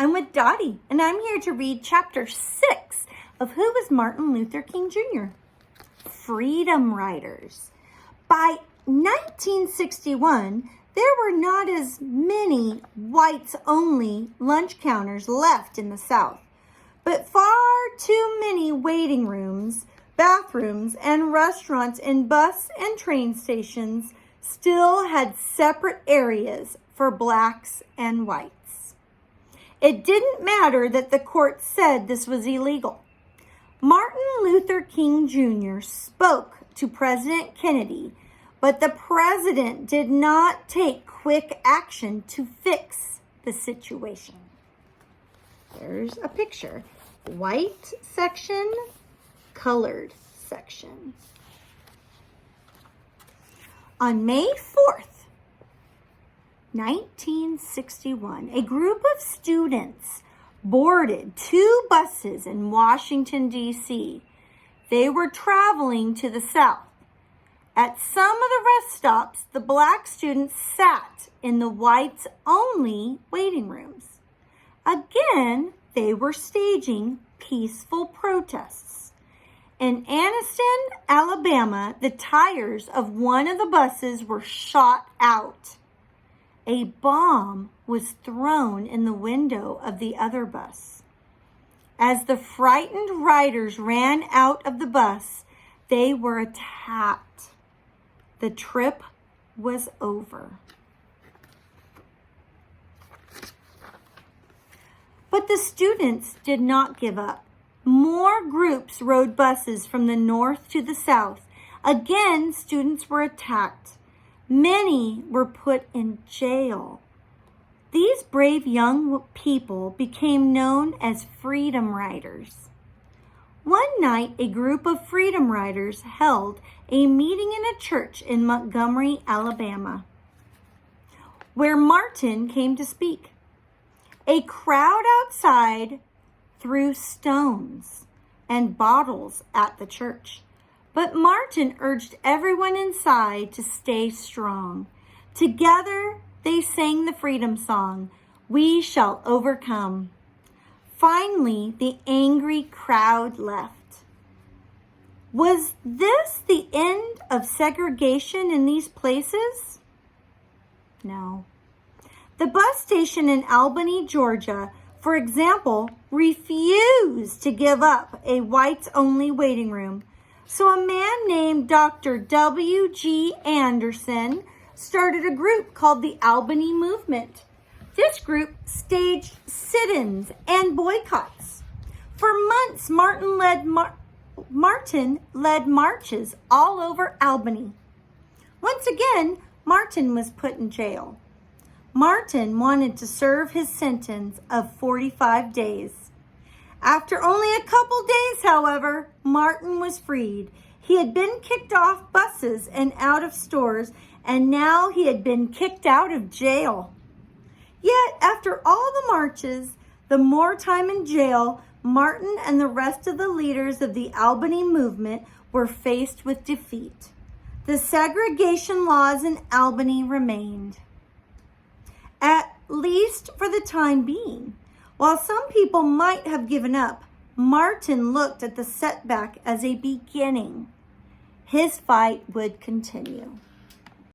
I'm with Dottie, and I'm here to read Chapter 6 of Who Was Martin Luther King Jr.? Freedom Riders. By 1961, there were not as many whites-only lunch counters left in the South, but far too many waiting rooms, bathrooms, and restaurants in bus and train stations still had separate areas for blacks and whites. It didn't matter that the court said this was illegal. Martin Luther King Jr. spoke to President Kennedy, but the president did not take quick action to fix the situation. There's a picture. White section, colored section. On May 4th, 1961, a group of students boarded two buses in Washington, D.C. They were traveling to the South. At some of the rest stops, the black students sat in the whites-only waiting rooms. Again, they were staging peaceful protests. In Anniston, Alabama, the tires of one of the buses were shot out. A bomb was thrown in the window of the other bus. As the frightened riders ran out of the bus, they were attacked. The trip was over. But the students did not give up. More groups rode buses from the north to the south. Again, students were attacked. Many were put in jail. These brave young people became known as Freedom Riders. One night, a group of Freedom Riders held a meeting in a church in Montgomery, Alabama, where Martin came to speak. A crowd outside threw stones and bottles at the church. But Martin urged everyone inside to stay strong. Together, they sang the freedom song, "We Shall Overcome." Finally, the angry crowd left. Was this the end of segregation in these places? No. The bus station in Albany, Georgia, for example, refused to give up a whites-only waiting room. So a man named Dr. W.G. Anderson started a group called the Albany Movement. This group staged sit-ins and boycotts. For months, Martin led marches all over Albany. Once again, Martin was put in jail. Martin wanted to serve his sentence of 45 days. After only a couple days, however, Martin was freed. He had been kicked off buses and out of stores, and now he had been kicked out of jail. Yet, after all the marches, the more time in jail, Martin and the rest of the leaders of the Albany movement were faced with defeat. The segregation laws in Albany remained, at least for the time being. While some people might have given up, Martin looked at the setback as a beginning. His fight would continue.